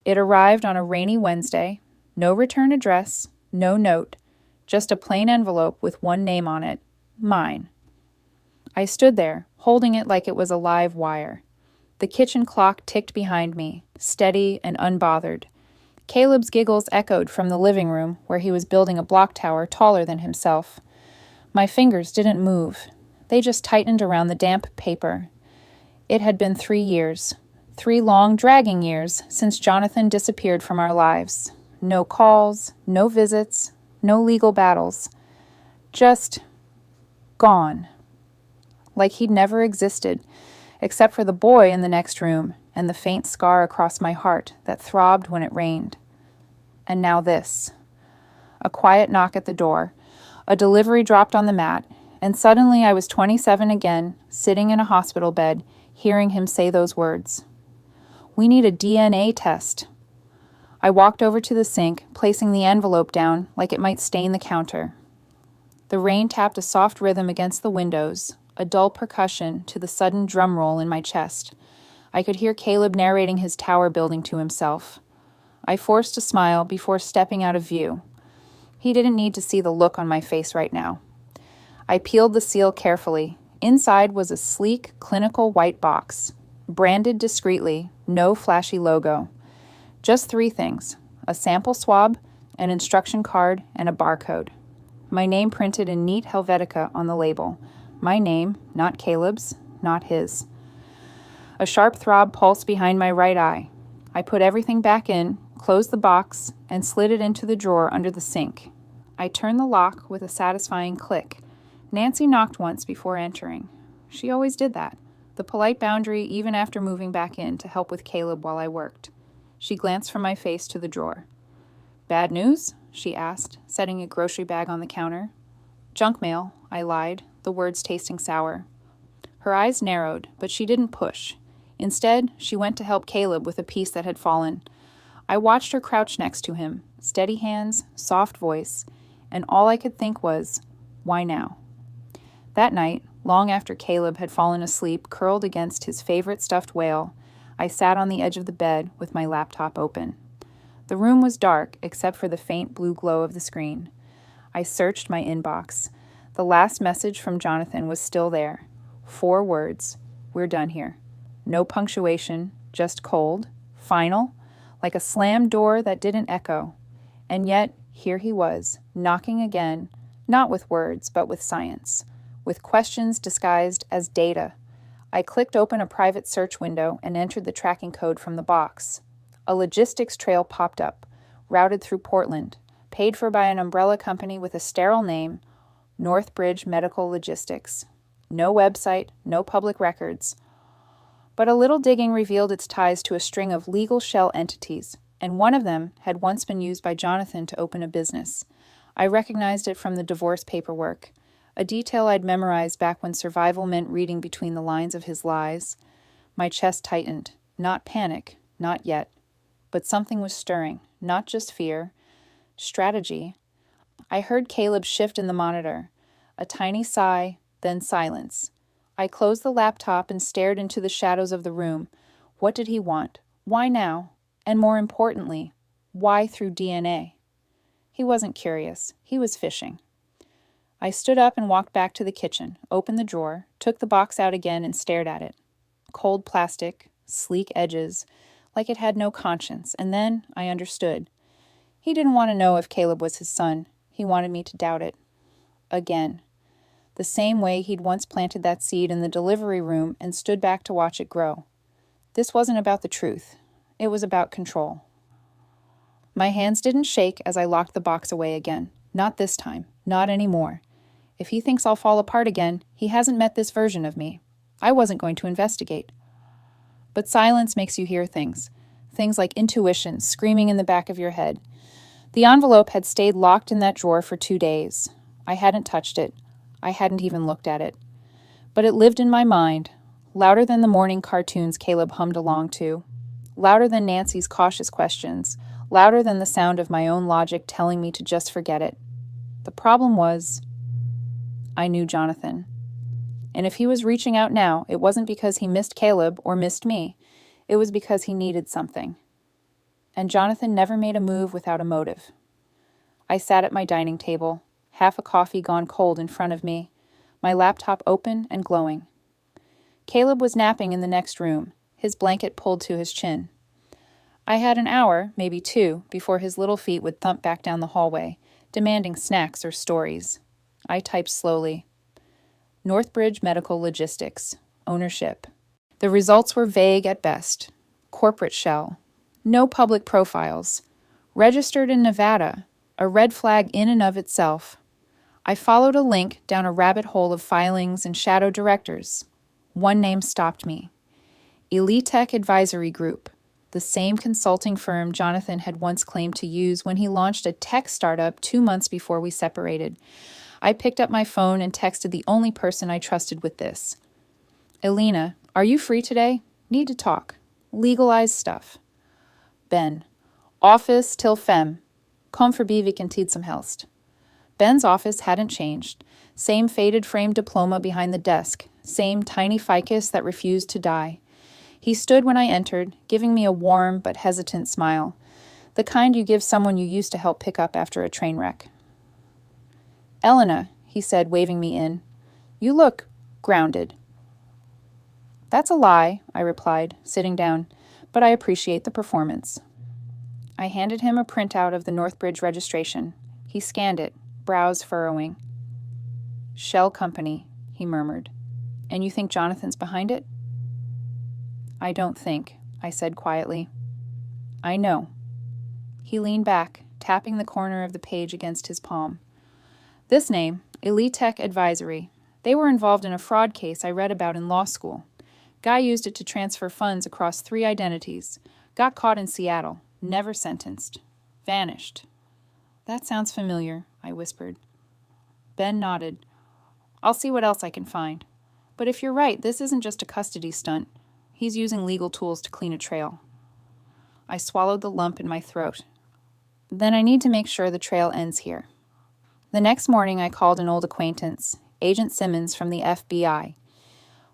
It arrived on a rainy Wednesday. No return address, no note, just a plain envelope with one name on it, mine. I stood there, holding it like it was a live wire. The kitchen clock ticked behind me, steady and unbothered. Caleb's giggles echoed from the living room, where he was building a block tower taller than himself. My fingers didn't move. They just tightened around the damp paper. It had been 3 years. 3 long, dragging years since Jonathan disappeared from our lives. No calls, no visits, no legal battles. Just gone. Like he'd never existed, except for the boy in the next room and the faint scar across my heart that throbbed when it rained. And now this. A quiet knock at the door. A delivery dropped on the mat, and suddenly I was 27 again, sitting in a hospital bed, hearing him say those words. We need a DNA test. I walked over to the sink, placing the envelope down like it might stain the counter. The rain tapped a soft rhythm against the windows, a dull percussion to the sudden drum roll in my chest. I could hear Caleb narrating his tower building to himself. I forced a smile before stepping out of view. He didn't need to see the look on my face right now. I peeled the seal carefully. Inside was a sleek, clinical white box, branded discreetly, no flashy logo. Just 3 things: a sample swab, an instruction card, and a barcode. My name printed in neat Helvetica on the label. My name, not Caleb's, not his. A sharp throb pulsed behind my right eye. I put everything back in, closed the box, and slid it into the drawer under the sink. I turned the lock with a satisfying click. Nancy knocked once before entering. She always did that, the polite boundary even after moving back in to help with Caleb while I worked. She glanced from my face to the drawer. Bad news? She asked, setting a grocery bag on the counter. Junk mail, I lied, the words tasting sour. Her eyes narrowed, but she didn't push. Instead, she went to help Caleb with a piece that had fallen. I watched her crouch next to him, steady hands, soft voice, and all I could think was, why now? That night, long after Caleb had fallen asleep curled against his favorite stuffed whale, I sat on the edge of the bed with my laptop open. The room was dark except for the faint blue glow of the screen. I searched my inbox. The last message from Jonathan was still there. 4 words. We're done here. No punctuation, just cold, final, like a slammed door that didn't echo. And yet, here he was, knocking again, not with words, but with science, with questions disguised as data. I clicked open a private search window and entered the tracking code from the box. A logistics trail popped up, routed through Portland, paid for by an umbrella company with a sterile name, Northbridge Medical Logistics. No website, no public records. But a little digging revealed its ties to a string of legal shell entities, and one of them had once been used by Jonathan to open a business. I recognized it from the divorce paperwork, a detail I'd memorized back when survival meant reading between the lines of his lies. My chest tightened. Not panic, not yet. But something was stirring, not just fear. Strategy. I heard Caleb shift in the monitor. A tiny sigh, then silence. I closed the laptop and stared into the shadows of the room. What did he want? Why now? And more importantly, why through DNA? He wasn't curious. He was fishing. I stood up and walked back to the kitchen, opened the drawer, took the box out again and stared at it. Cold plastic, sleek edges, like it had no conscience, and then I understood. He didn't want to know if Caleb was his son. He wanted me to doubt it. Again. The same way he'd once planted that seed in the delivery room and stood back to watch it grow. This wasn't about the truth. It was about control. My hands didn't shake as I locked the box away again. Not this time. Not anymore. If he thinks I'll fall apart again, he hasn't met this version of me. I wasn't going to investigate. But silence makes you hear things. Things like intuition screaming in the back of your head. The envelope had stayed locked in that drawer for 2 days. I hadn't touched it. I hadn't even looked at it. But it lived in my mind, louder than the morning cartoons Caleb hummed along to, louder than Nancy's cautious questions, louder than the sound of my own logic telling me to just forget it. The problem was, I knew Jonathan. And if he was reaching out now, it wasn't because he missed Caleb or missed me. It was because he needed something. and Jonathan never made a move without a motive. I sat at my dining table, half a coffee gone cold in front of me, my laptop open and glowing. Caleb was napping in the next room, his blanket pulled to his chin. I had an hour, maybe two, before his little feet would thump back down the hallway, demanding snacks or stories. I typed slowly. Northbridge Medical Logistics. Ownership. The results were vague at best. Corporate shell. No public profiles. Registered in Nevada. A red flag in and of itself. I followed a link down a rabbit hole of filings and shadow directors. One name stopped me. Elitech Advisory Group, the same consulting firm Jonathan had once claimed to use when he launched a tech startup 2 months before we separated. I picked up my phone and texted the only person I trusted with this. Elena, are you free today? Need to talk. Legalized stuff. Ben. Office till fem. Kom forbi vilken tid som helst. Ben's office hadn't changed. Same faded frame diploma behind the desk. Same tiny ficus that refused to die. He stood when I entered, giving me a warm but hesitant smile. The kind you give someone you used to help pick up after a train wreck. Elena, he said, waving me in. You look grounded. That's a lie, I replied, sitting down, but I appreciate the performance. I handed him a printout of the Northbridge registration. He scanned it, brows furrowing. Shell Company, he murmured. And you think Jonathan's behind it? I don't think, I said quietly. I know. He leaned back, tapping the corner of the page against his palm. This name, Elitech Advisory. They were involved in a fraud case I read about in law school. Guy used it to transfer funds across 3 identities. Got caught in Seattle. Never sentenced. Vanished. That sounds familiar, I whispered. Ben nodded. I'll see what else I can find. But if you're right, this isn't just a custody stunt. He's using legal tools to clean a trail. I swallowed the lump in my throat. Then I need to make sure the trail ends here. The next morning I called an old acquaintance, Agent Simmons from the FBI.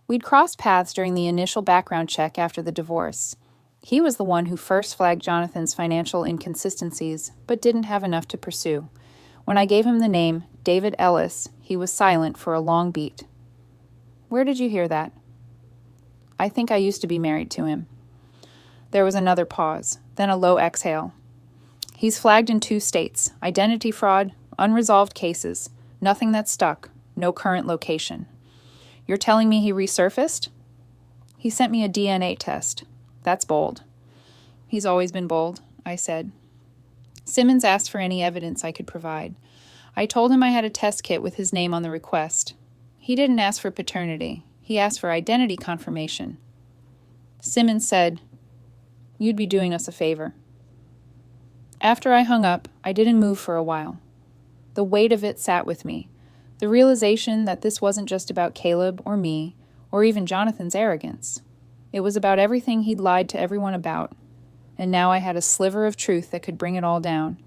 We'd crossed paths during the initial background check after the divorce. He was the one who first flagged Jonathan's financial inconsistencies, but didn't have enough to pursue. When I gave him the name David Ellis, he was silent for a long beat. Where did you hear that? I think I used to be married to him. There was another pause, then a low exhale. He's flagged in 2 states, identity fraud, unresolved cases, nothing that stuck, no current location. You're telling me he resurfaced? He sent me a DNA test. That's bold. He's always been bold, I said. Simmons asked for any evidence I could provide. I told him I had a test kit with his name on the request. He didn't ask for paternity. He asked for identity confirmation. Simmons said, "You'd be doing us a favor." After I hung up, I didn't move for a while. The weight of it sat with me. The realization that this wasn't just about Caleb or me, or even Jonathan's arrogance. It was about everything he'd lied to everyone about, and now I had a sliver of truth that could bring it all down.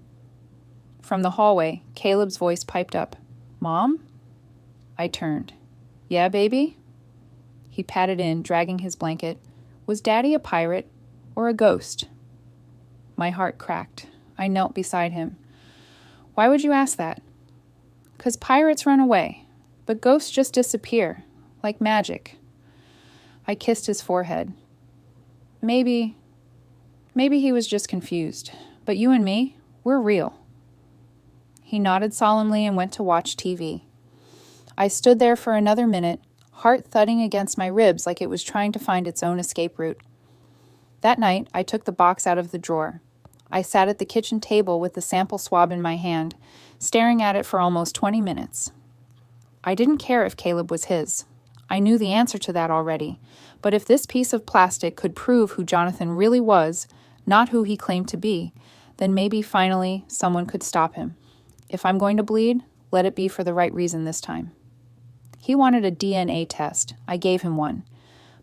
From the hallway, Caleb's voice piped up, "Mom?" I turned. "Yeah, baby?" He patted in, dragging his blanket. Was Daddy a pirate or a ghost? My heart cracked. I knelt beside him. "Why would you ask that?" "'Cause pirates run away, but ghosts just disappear, like magic." I kissed his forehead. Maybe he was just confused, but you and me, we're real. He nodded solemnly and went to watch TV. I stood there for another minute, heart thudding against my ribs like it was trying to find its own escape route. That night, I took the box out of the drawer. I sat at the kitchen table with the sample swab in my hand, staring at it for almost 20 minutes. I didn't care if Caleb was his. I knew the answer to that already, but if this piece of plastic could prove who Jonathan really was, not who he claimed to be, then maybe finally someone could stop him. If I'm going to bleed, let it be for the right reason this time. He wanted a DNA test. I gave him one.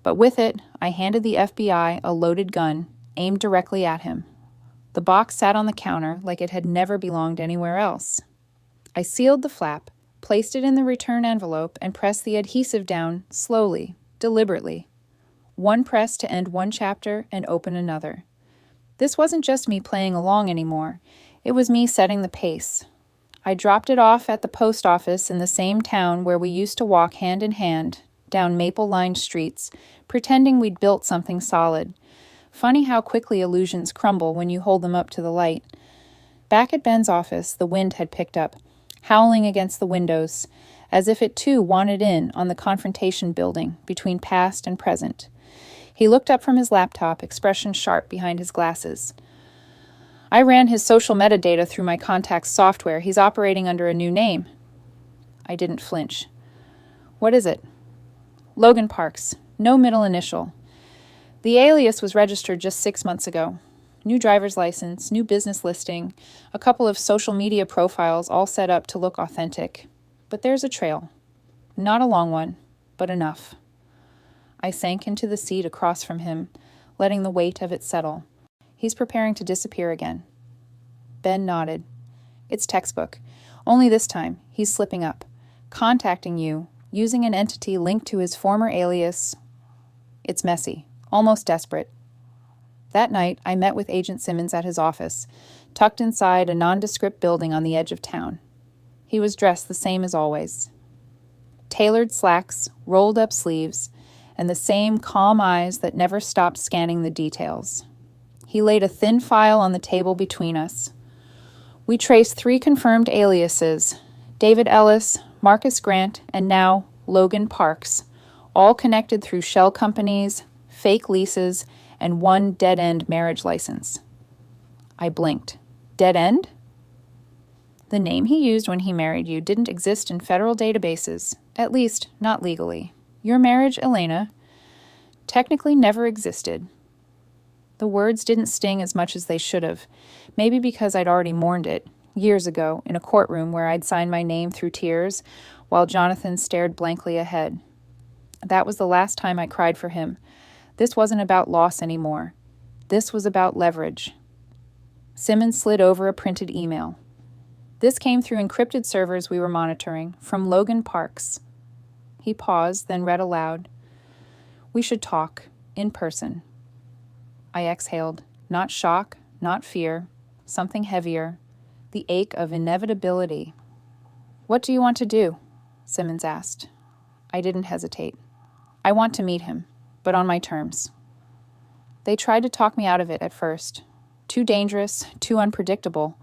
But with it, I handed the FBI a loaded gun, aimed directly at him. The box sat on the counter like it had never belonged anywhere else. I sealed the flap, placed it in the return envelope, and pressed the adhesive down slowly, deliberately. One press to end one chapter and open another. This wasn't just me playing along anymore. It was me setting the pace. I dropped it off at the post office in the same town where we used to walk hand in hand down maple-lined streets, pretending we'd built something solid. Funny how quickly illusions crumble when you hold them up to the light. Back at Ben's office, the wind had picked up, howling against the windows, as if it too wanted in on the confrontation building between past and present. He looked up from his laptop, expression sharp behind his glasses. I ran his social metadata through my contacts software. He's operating under a new name. I didn't flinch. What is it? Logan Parks. No middle initial. The alias was registered just 6 months ago. New driver's license, new business listing, a couple of social media profiles all set up to look authentic. But there's a trail. Not a long one, but enough. I sank into the seat across from him, letting the weight of it settle. He's preparing to disappear again. Ben nodded. It's textbook. Only this time, he's slipping up, contacting you, using an entity linked to his former alias. It's messy, almost desperate. That night, I met with Agent Simmons at his office, tucked inside a nondescript building on the edge of town. He was dressed the same as always. Tailored slacks, rolled up sleeves, and the same calm eyes that never stopped scanning the details. He laid a thin file on the table between us. We traced 3 confirmed aliases, David Ellis, Marcus Grant, and now Logan Parks, all connected through shell companies, fake leases, and one dead-end marriage license. I blinked. Dead end? The name he used when he married you didn't exist in federal databases, at least not legally. Your marriage, Elena, technically never existed. The words didn't sting as much as they should have, maybe because I'd already mourned it, years ago, in a courtroom where I'd signed my name through tears, while Jonathan stared blankly ahead. That was the last time I cried for him. This wasn't about loss anymore. This was about leverage. Simmons slid over a printed email. This came through encrypted servers we were monitoring, from Logan Parks. He paused, then read aloud. We should talk, in person. I exhaled, not shock, not fear, something heavier, the ache of inevitability. What do you want to do? Simmons asked. I didn't hesitate. I want to meet him, but on my terms. They tried to talk me out of it at first. Too dangerous, too unpredictable.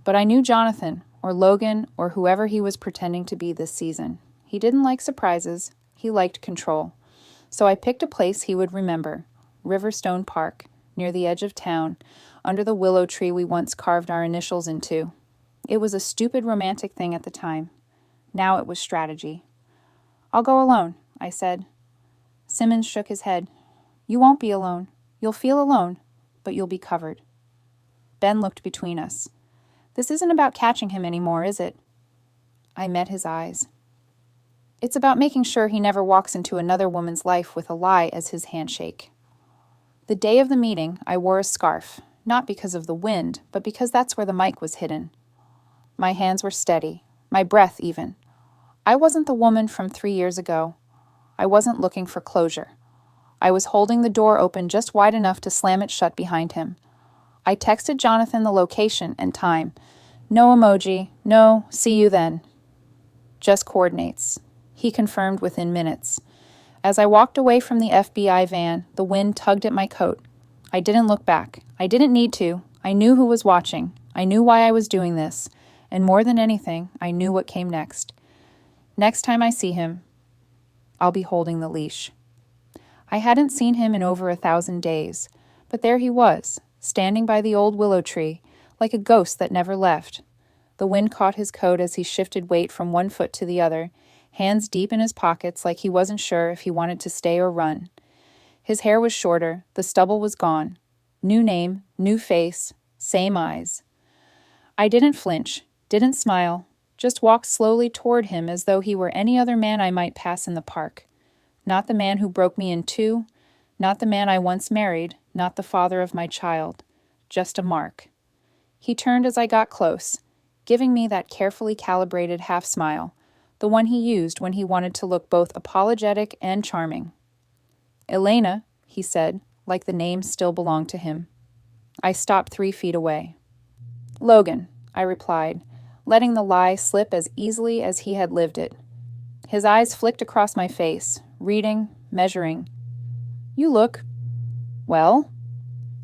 But I knew Jonathan, or Logan, or whoever he was pretending to be this season. He didn't like surprises. He liked control. So I picked a place he would remember, Riverstone Park, near the edge of town, under the willow tree we once carved our initials into. It was a stupid romantic thing at the time. Now it was strategy. I'll go alone, I said. Simmons shook his head. You won't be alone. You'll feel alone, but you'll be covered. Ben looked between us. This isn't about catching him anymore, is it? I met his eyes. It's about making sure he never walks into another woman's life with a lie as his handshake. The day of the meeting, I wore a scarf, not because of the wind, but because that's where the mic was hidden. My hands were steady, my breath even. I wasn't the woman from 3 years ago. I wasn't looking for closure. I was holding the door open just wide enough to slam it shut behind him. I texted Jonathan the location and time. No emoji, no see you then. Just coordinates. He confirmed within minutes. As I walked away from the FBI van, the wind tugged at my coat. I didn't look back. I didn't need to. I knew who was watching. I knew why I was doing this. And more than anything, I knew what came next. Next time I see him, I'll be holding the leash. I hadn't seen him in over 1,000 days, but there he was, standing by the old willow tree, like a ghost that never left. The wind caught his coat as he shifted weight from one foot to the other, hands deep in his pockets like he wasn't sure if he wanted to stay or run. His hair was shorter, the stubble was gone. New name, new face, same eyes. I didn't flinch, didn't smile, just walked slowly toward him as though he were any other man I might pass in the park. Not the man who broke me in two, not the man I once married, not the father of my child. Just a mark. He turned as I got close, giving me that carefully calibrated half-smile, the one he used when he wanted to look both apologetic and charming. Elena, he said, like the name still belonged to him. I stopped 3 feet away. Logan, I replied, letting the lie slip as easily as he had lived it. His eyes flicked across my face, reading, measuring. You look... Well?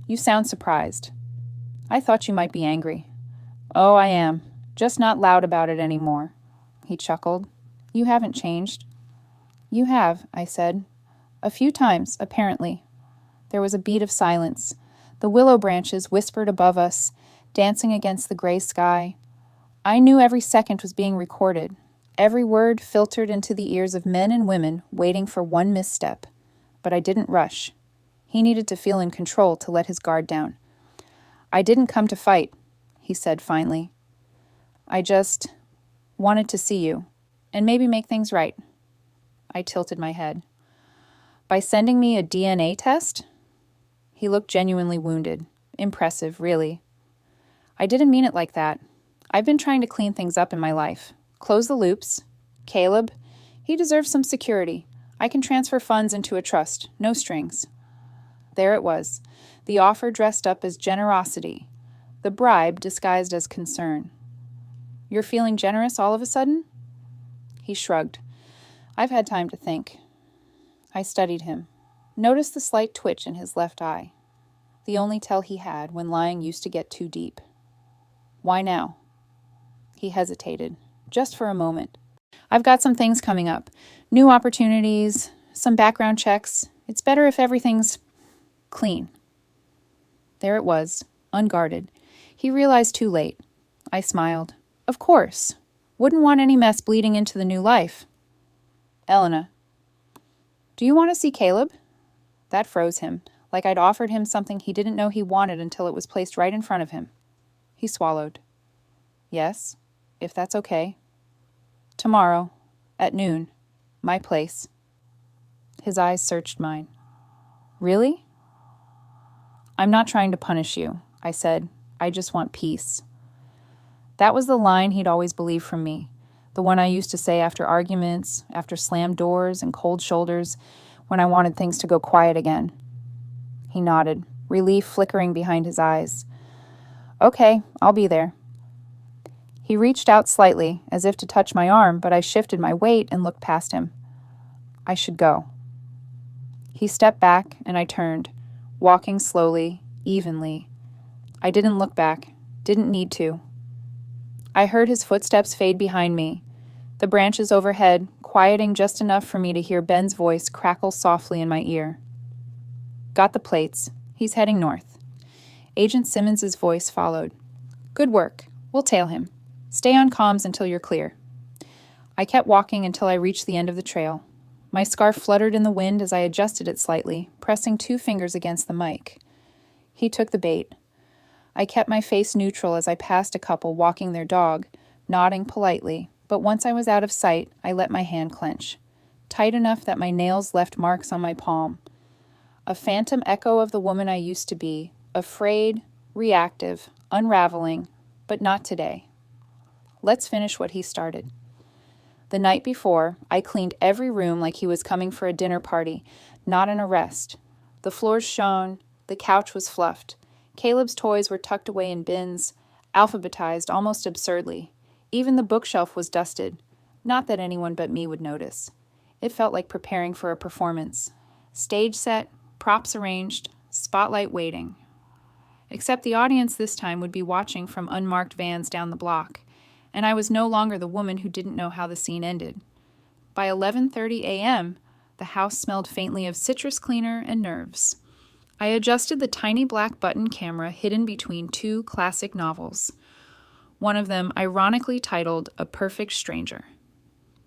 You sound surprised. I thought you might be angry. Oh, I am. Just not loud about it anymore. He chuckled. You haven't changed. You have, I said. A few times, apparently. There was a beat of silence. The willow branches whispered above us, dancing against the gray sky. I knew every second was being recorded. Every word filtered into the ears of men and women waiting for one misstep. But I didn't rush. He needed to feel in control to let his guard down. I didn't come to fight, he said finally. I just wanted to see you, and maybe make things right. I tilted my head. By sending me a DNA test? He looked genuinely wounded. Impressive, really. I didn't mean it like that. I've been trying to clean things up in my life. Close the loops. Caleb, he deserves some security. I can transfer funds into a trust, no strings. There it was, the offer dressed up as generosity, the bribe disguised as concern. You're feeling generous all of a sudden? He shrugged. I've had time to think. I studied him, noticed the slight twitch in his left eye, the only tell he had when lying used to get too deep. Why now? He hesitated, just for a moment. I've got some things coming up, new opportunities, some background checks. It's better if everything's clean. There it was, unguarded. He realized too late. I smiled. Of course. Wouldn't want any mess bleeding into the new life. Elena. Do you want to see Caleb? That froze him, like I'd offered him something he didn't know he wanted until it was placed right in front of him. He swallowed. Yes, if that's okay. Tomorrow, at noon, my place. His eyes searched mine. Really? I'm not trying to punish you, I said. I just want peace. That was the line he'd always believed from me, the one I used to say after arguments, after slammed doors and cold shoulders, when I wanted things to go quiet again. He nodded, relief flickering behind his eyes. Okay, I'll be there. He reached out slightly, as if to touch my arm, but I shifted my weight and looked past him. I should go. He stepped back, and I turned, walking slowly, evenly. I didn't look back, didn't need to. I heard his footsteps fade behind me, the branches overhead quieting just enough for me to hear Ben's voice crackle softly in my ear. Got the plates. He's heading north. Agent Simmons's voice followed. Good work. We'll tail him. Stay on comms until you're clear. I kept walking until I reached the end of the trail. My scarf fluttered in the wind as I adjusted it slightly, pressing 2 fingers against the mic. He took the bait. I kept my face neutral as I passed a couple walking their dog, nodding politely, but once I was out of sight, I let my hand clench, tight enough that my nails left marks on my palm. A phantom echo of the woman I used to be, afraid, reactive, unraveling, but not today. Let's finish what he started. The night before, I cleaned every room like he was coming for a dinner party, not an arrest. The floors shone, the couch was fluffed. Caleb's toys were tucked away in bins, alphabetized almost absurdly. Even the bookshelf was dusted. Not that anyone but me would notice. It felt like preparing for a performance. Stage set, props arranged, spotlight waiting. Except the audience this time would be watching from unmarked vans down the block, and I was no longer the woman who didn't know how the scene ended. By 11:30 a.m., the house smelled faintly of citrus cleaner and nerves. I adjusted the tiny black button camera hidden between 2 classic novels, one of them ironically titled A Perfect Stranger.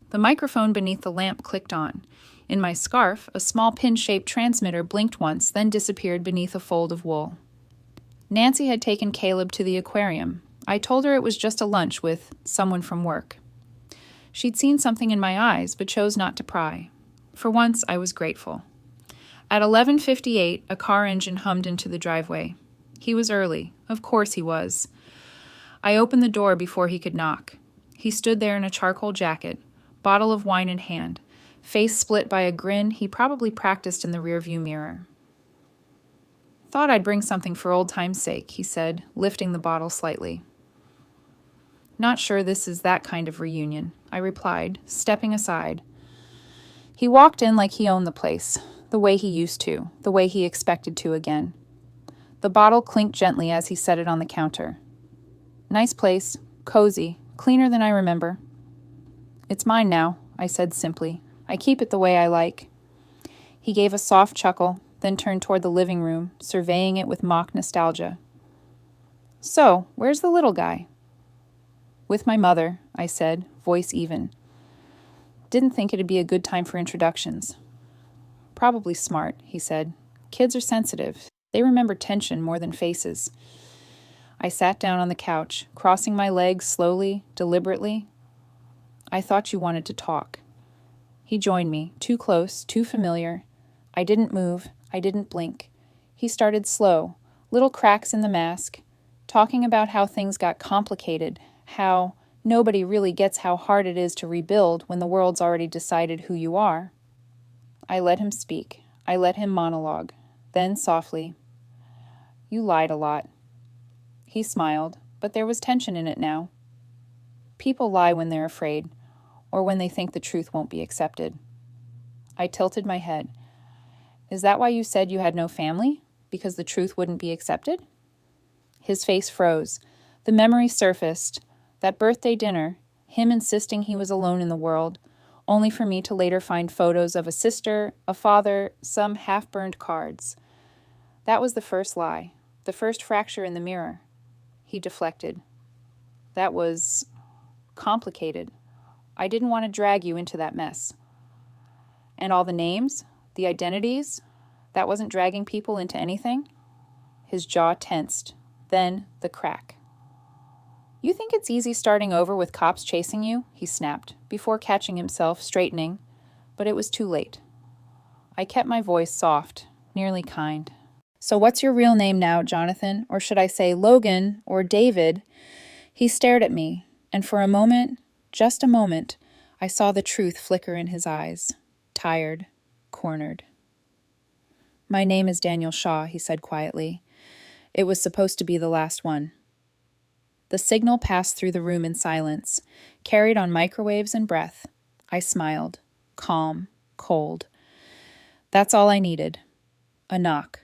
The microphone beneath the lamp clicked on. In my scarf, a small pin-shaped transmitter blinked once, then disappeared beneath a fold of wool. Nancy had taken Caleb to the aquarium. I told her it was just a lunch with someone from work. She'd seen something in my eyes, but chose not to pry. For once, I was grateful. At 11:58, a car engine hummed into the driveway. He was early. Of course he was. I opened the door before he could knock. He stood there in a charcoal jacket, bottle of wine in hand, face split by a grin he probably practiced in the rearview mirror. Thought I'd bring something for old time's sake, he said, lifting the bottle slightly. Not sure this is that kind of reunion, I replied, stepping aside. He walked in like he owned the place, the way he used to, the way he expected to again. The bottle clinked gently as he set it on the counter. Nice place, cozy, cleaner than I remember. It's mine now, I said simply. I keep it the way I like. He gave a soft chuckle, then turned toward the living room, surveying it with mock nostalgia. So, where's the little guy? With my mother, I said, voice even. Didn't think it'd be a good time for introductions. Probably smart, he said. Kids are sensitive. They remember tension more than faces. I sat down on the couch, crossing my legs slowly, deliberately. I thought you wanted to talk. He joined me, too close, too familiar. I didn't move. I didn't blink. He started slow, little cracks in the mask, talking about how things got complicated, how nobody really gets how hard it is to rebuild when the world's already decided who you are. I let him speak. I let him monologue. Then softly, you lied a lot. He smiled, but there was tension in it now. People lie when they're afraid, or when they think the truth won't be accepted. I tilted my head. Is that why you said you had no family? Because the truth wouldn't be accepted? His face froze. The memory surfaced. That birthday dinner, him insisting he was alone in the world, only for me to later find photos of a sister, a father, some half-burned cards. That was the first lie, the first fracture in the mirror. He deflected. That was complicated. I didn't want to drag you into that mess. And all the names, the identities, that wasn't dragging people into anything? His jaw tensed, then the crack. You think it's easy starting over with cops chasing you? He snapped, before catching himself, straightening, but it was too late. I kept my voice soft, nearly kind. So what's your real name now, Jonathan? Or should I say Logan or David? He stared at me, and for a moment, just a moment, I saw the truth flicker in his eyes, tired, cornered. My name is Daniel Shaw, he said quietly. It was supposed to be the last one. The signal passed through the room in silence, carried on microwaves and breath. I smiled, calm, cold. That's all I needed. A knock.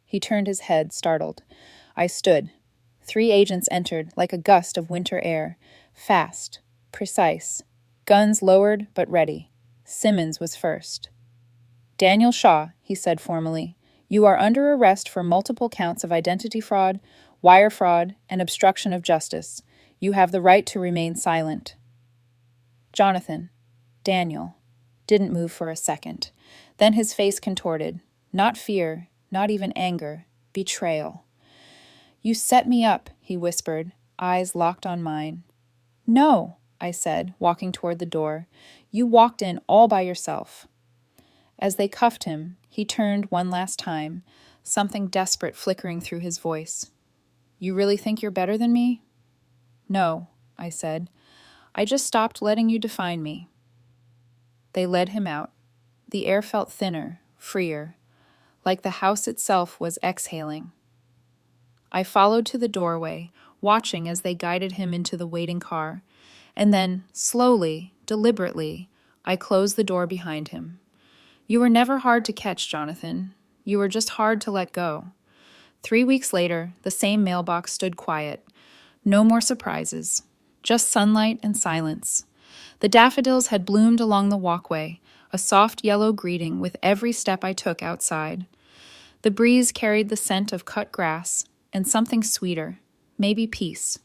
He turned his head, startled. I stood. 3 agents entered, like a gust of winter air, fast, precise, guns lowered but ready. Simmons was first. Daniel Shaw, he said formally, you are under arrest for multiple counts of identity fraud, wire fraud, and obstruction of justice. You have the right to remain silent. Jonathan, Daniel, didn't move for a second. Then his face contorted. Not fear, not even anger, betrayal. You set me up, he whispered, eyes locked on mine. No, I said, walking toward the door. You walked in all by yourself. As they cuffed him, he turned one last time, something desperate flickering through his voice. You really think you're better than me? No, I said. I just stopped letting you define me. They led him out. The air felt thinner, freer, like the house itself was exhaling. I followed to the doorway, watching as they guided him into the waiting car, and then, slowly, deliberately, I closed the door behind him. You were never hard to catch, Jonathan. You were just hard to let go. 3 weeks later, the same mailbox stood quiet. No more surprises. Just sunlight and silence. The daffodils had bloomed along the walkway, a soft yellow greeting with every step I took outside. The breeze carried the scent of cut grass and something sweeter, maybe peace.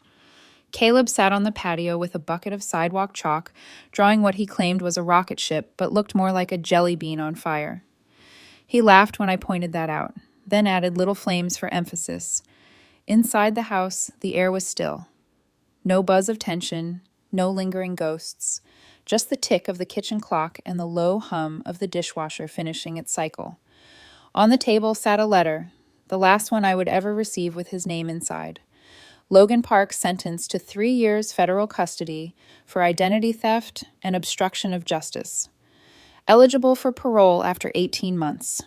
Caleb sat on the patio with a bucket of sidewalk chalk, drawing what he claimed was a rocket ship but looked more like a jelly bean on fire. He laughed when I pointed that out, then added little flames for emphasis. Inside the house, the air was still. No buzz of tension, no lingering ghosts, just the tick of the kitchen clock and the low hum of the dishwasher finishing its cycle. On the table sat a letter, the last one I would ever receive with his name inside. Logan Park sentenced to 3 years federal custody for identity theft and obstruction of justice. Eligible for parole after 18 months.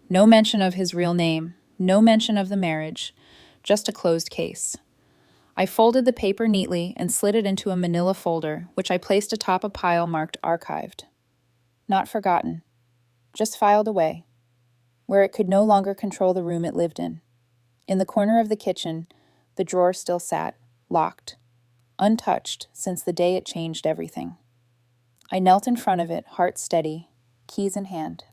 No mention of his real name, No mention of the marriage, just a closed case. I folded the paper neatly and slid it into a manila folder, which I placed atop a pile marked archived. Not forgotten, just filed away, where it could no longer control the room it lived in. In the corner of the kitchen, the drawer still sat, locked, untouched since the day it changed everything. I knelt in front of it, heart steady, keys in hand.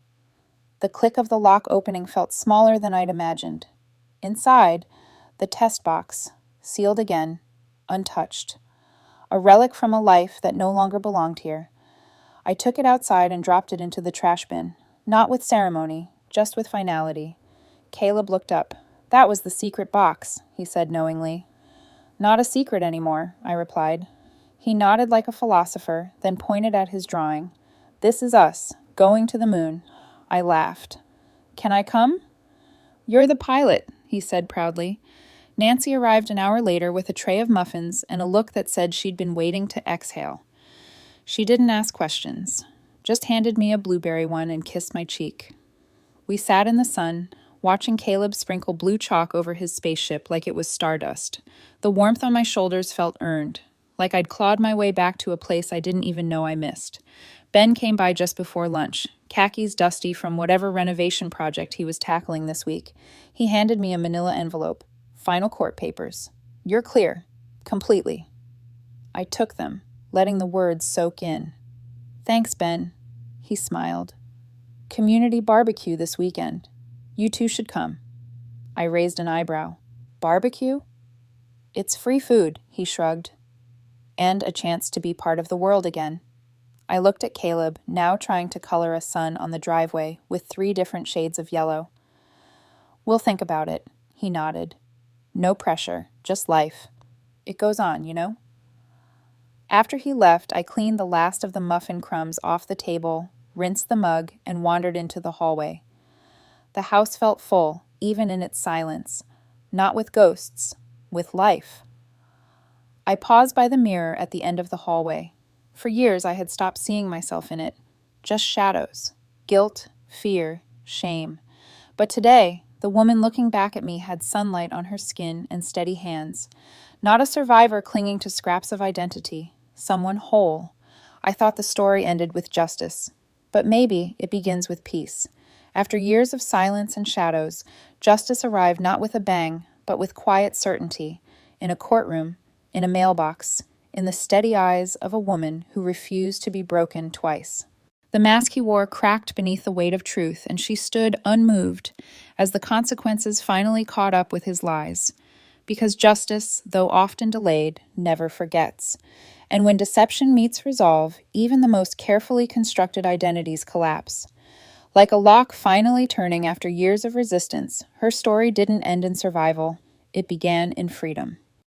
The click of the lock opening felt smaller than I'd imagined. Inside, the test box, sealed again, untouched. A relic from a life that no longer belonged here. I took it outside and dropped it into the trash bin, not with ceremony, just with finality. Caleb looked up. "That was the secret box," he said knowingly. "Not a secret anymore," I replied. He nodded like a philosopher, then pointed at his drawing. "This is us, going to the moon." I laughed. "Can I come?" "You're the pilot," he said proudly. Nancy arrived an hour later with a tray of muffins and a look that said she'd been waiting to exhale. She didn't ask questions, just handed me a blueberry one and kissed my cheek. We sat in the sun, watching Caleb sprinkle blue chalk over his spaceship like it was stardust. The warmth on my shoulders felt earned, like I'd clawed my way back to a place I didn't even know I missed. Ben came by just before lunch, khakis dusty from whatever renovation project he was tackling this week. He handed me a manila envelope. "Final court papers. You're clear. Completely." I took them, letting the words soak in. "Thanks, Ben." He smiled. "Community barbecue this weekend. You two should come." I raised an eyebrow. "Barbecue?" "It's free food," he shrugged. "And a chance to be part of the world again." I looked at Caleb, now trying to color a sun on the driveway with 3 different shades of yellow. "We'll think about it," he nodded. "No pressure, just life. It goes on, you know?" After he left, I cleaned the last of the muffin crumbs off the table, rinsed the mug, and wandered into the hallway. The house felt full, even in its silence. Not with ghosts, with life. I paused by the mirror at the end of the hallway. For years I had stopped seeing myself in it. Just shadows. Guilt, fear, shame. But today, the woman looking back at me had sunlight on her skin and steady hands. Not a survivor clinging to scraps of identity. Someone whole. I thought the story ended with justice. But maybe it begins with peace. After years of silence and shadows, justice arrived not with a bang, but with quiet certainty. In a courtroom, in a mailbox, in the steady eyes of a woman who refused to be broken twice. The mask he wore cracked beneath the weight of truth, and she stood unmoved as the consequences finally caught up with his lies. Because justice, though often delayed, never forgets. And when deception meets resolve, even the most carefully constructed identities collapse. Like a lock finally turning after years of resistance, her story didn't end in survival. It began in freedom.